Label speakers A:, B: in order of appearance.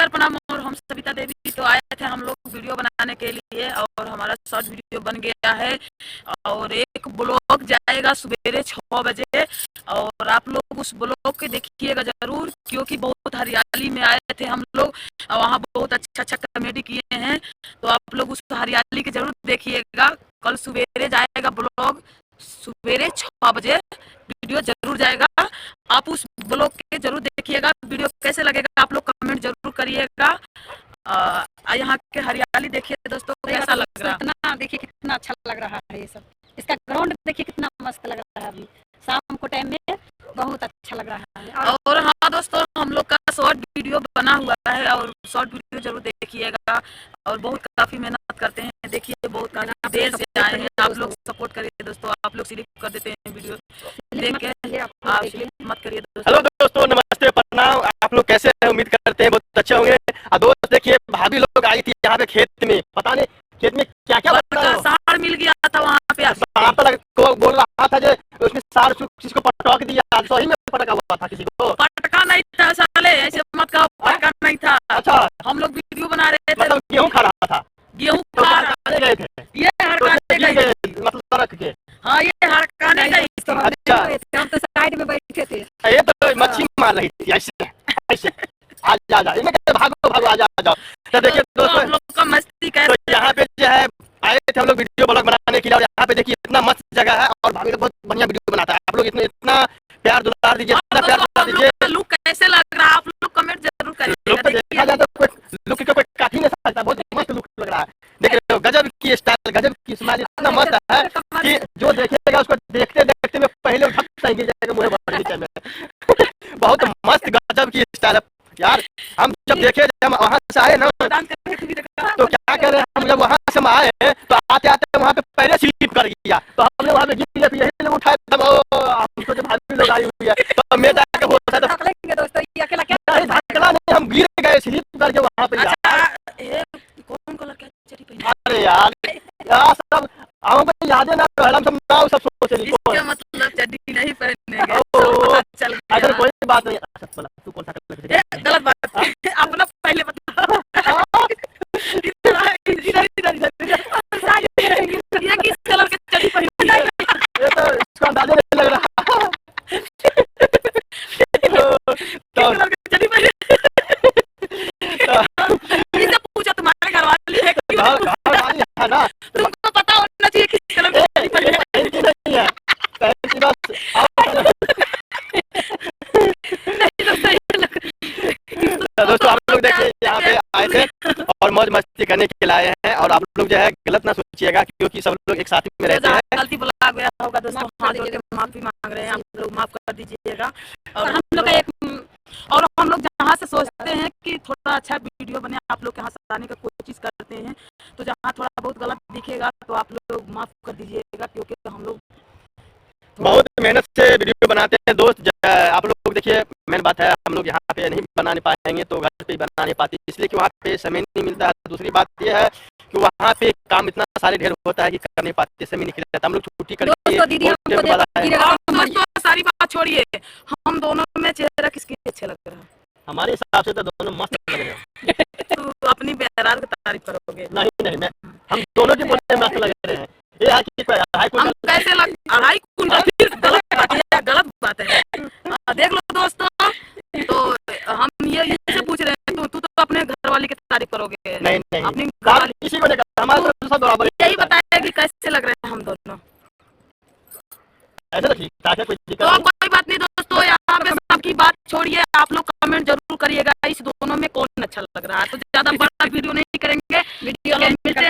A: नमस्कार प्रणाम। और हम सविता देवी तो आए थे हम लोग वीडियो बनाने के लिए और हमारा शॉर्ट वीडियो बन गया है और एक ब्लॉग जाएगा सवेरे 6 बजे और आप लोग उस ब्लॉग के देखिएगा जरूर, क्योंकि बहुत हरियाली में आए थे हम लोग और वहाँ बहुत अच्छा अच्छा कॉमेडी किए हैं। तो आप लोग उस हरियाली के जरूर देखिएगा। कल सवेरे जाएगा ब्लॉग, सवेरे 6 बजे वीडियो जरूर जाएगा। आप उस ब्लॉग के जरूर देखिएगा। वीडियो कैसे लगेगा आप लोग कमेंट जरूर करिएगा। यहाँ के हरियाली देखिए दोस्तों कैसा लग रहा है।
B: इतना देखिए कितना अच्छा लग रहा है ये सब। इसका ग्राउंड देखिए कितना मस्त लग रहा है। अभी शाम को टाइम में बहुत अच्छा लग रहा है।
A: और हाँ दोस्तों, हम लोग का शॉर्ट वीडियो बना हुआ है और शॉर्ट वीडियो जरूर देखिएगा। और बहुत काफी मेहनत करते हैं, देखिए बहुत देर से आए हैं। आप लोग सपोर्ट करिए दोस्तों। आप लोग स्लिप कर देते हैं वीडियो देख के, आप स्लिप मत करिए दोस्तों।
C: हेलो दोस्तों, नमस्ते प्रणाम। आप लोग कैसे हैं? उम्मीद करते हैं बहुत अच्छे होंगे। दोस्त देखिए, भाभी लोग आई थी यहाँ पे खेत में, पता नहीं खेत में क्या क्या
A: साड़ मिल गया था वहाँ पे।
C: को बोल रहा था जो उसने साड़ किसी को पटक दिया, सही में पटका हुआ था किसी को?
A: पटका नहीं था साले, ऐसे मत कहो, पटका नहीं था।
C: अच्छा,
A: हम लोग वीडियो बना रहे थे।
C: मतलब गेहूँ खा रहा था?
A: गेहूँ खा रहा
C: गए थे
A: ये हड़काने गए,
C: मतलब सड़क के?
A: हाँ ये हड़काने गई।
C: अच्छा,
B: हम तो साइड में बैठे थे।
C: ये तो मच्छी मार रही थी ऐसे ऐसे। आ जा भागो भागो, आ जाओ। तो देखिए दोस्तों,
A: हम लोग का मस्ती कैसे।
C: तो यहाँ पे जो है आए थे हम लोग वीडियो ब्लॉग बनाने के लिए और यहाँ पे देखिए इतना मस्त जगह है और भाभी लोग बहुत बढ़िया वीडियो बनाता है। आप लोग इतना प्यार दुलार दीजिए, इतना प्यार दुलार दीजिए।
A: लुक कैसे लग रहा है आप लोग कमेंट जरूर करिएगा।
C: देखा जाए तो कोई लुक का कोई काट ही नहीं सकता, बहुत मस्त लुक लग रहा है। देख रहे हो, गजब की स्टाइल, गजब की स्माइल, इतना मस्त है कि जो देखेगा उसको देखते देखते में पहले ढक जाएगा मुझे बगीचे में। बहुत मस्त गजब की स्टाइल है यार। हम जब देखे हम वहाँ से आए ना, तो क्या कर रहे हैं, हम जब वहाँ से हम आए तो आते आते वहाँ पे पहले स्लिप कर गया, तो हमने वहाँ पे गिर यही लोग उठाए तब हमको जब भाभी लोग आई हुई है तो मैं जाके बोल रहा था
B: दोस्तों ये अकेला क्या
C: नहीं, हम गिर गए स्लिप करके वहाँ पे।
A: कौन कलर का चड्डी पहने?
C: अरे यार सब हमको यादें ना रहे, हम सब नाव सब सोचे
A: इसका मतलब चड्डी नहीं पहनेंगे। चल
C: ऐसा कोई बात नहीं। अच्छा बोला, तू कौन सा कलर?
A: गलत बात, अपना पहले बता। ये किस कलर की चड्डी पहनी है?
C: ये तो इसका अंदाजा नहीं लग रहा। तो
A: चड्डी पहनी इससे पूछो तुम्हारे घर वाली है
C: है ना,
A: तुमको पता होना चाहिए किस कलर की चड्डी पहनी है।
C: नहीं है पहली बात। दोस्तों आप लोग देखिए यहाँ पे आए थे और मौज मस्ती करने के लिए आए हैं और आप लोग जो है गलत ना सोचिएगा, क्योंकि सब लोग एक साथ में रहते हैं।
A: गलती बुला गया होगा दोस्तों, हाथ जोड़ के माफी मांग रहे हैं, आप लोग माफ कर दीजिएगा।
B: और हम लोग का
A: और हम लोग जहाँ से सोचते हैं कि थोड़ा अच्छा वीडियो बने, आप लोग के यहाँ से आने का कोशिश करते हैं, तो जहाँ थोड़ा बहुत गलत दिखेगा तो आप लोग माफ कर दीजिएगा, क्योंकि हम लोग
C: बहुत मेहनत से वीडियो बनाते हैं दोस्त। आप लोग देखिए, मेन बात है हम लोग यहाँ पे नहीं बनाने पाएंगे तो घर पे बना नहीं पाते, इसलिए कि वहाँ पे समय नहीं मिलता है। दूसरी बात यह है कि वहाँ पे काम इतना सारे ढेर होता है कि कर नहीं पाते, समय नहीं रहता। हम लोग छुट्टी करके
A: सारी बात छोड़िए, हम दोनों में चेहरा किसकी अच्छा लग रहा है?
C: हमारे हिसाब से तो दोनों मस्त लग रहे हैं।
A: तो अपनी बेहरार की तारीफ करोगे?
C: नहीं मैं हम दोनों की बोलते मस्त लग रहे हैं। ये है कि
A: हम कैसे लग अढ़ाई कुंटल? गलत बात है, गलत बात है। देख लो दोस्तों, तो हम ये से पूछ रहे हैं, तू तो अपने घर वाली की तारीफ करोगे?
C: नहीं
A: अपनी घर वाली
C: किसी को नहीं करता, हमारे तो सब बराबर।
A: यही बताया कि कैसे लग रहे हैं हम दोनों।
C: ऐसा ठीक ठाक है, कोई
A: तो
C: दिक्कत नहीं।
A: कोई बात नहीं दोस्तों, यहाँ पे सबकी बात छोड़िए, आप लोग कमेंट जरूर करिएगा इस दोनों में कौन अच्छा लग रहा है। तो ज्यादा बड़ा वीडियो नहीं करेंगे, वीडियो मिलते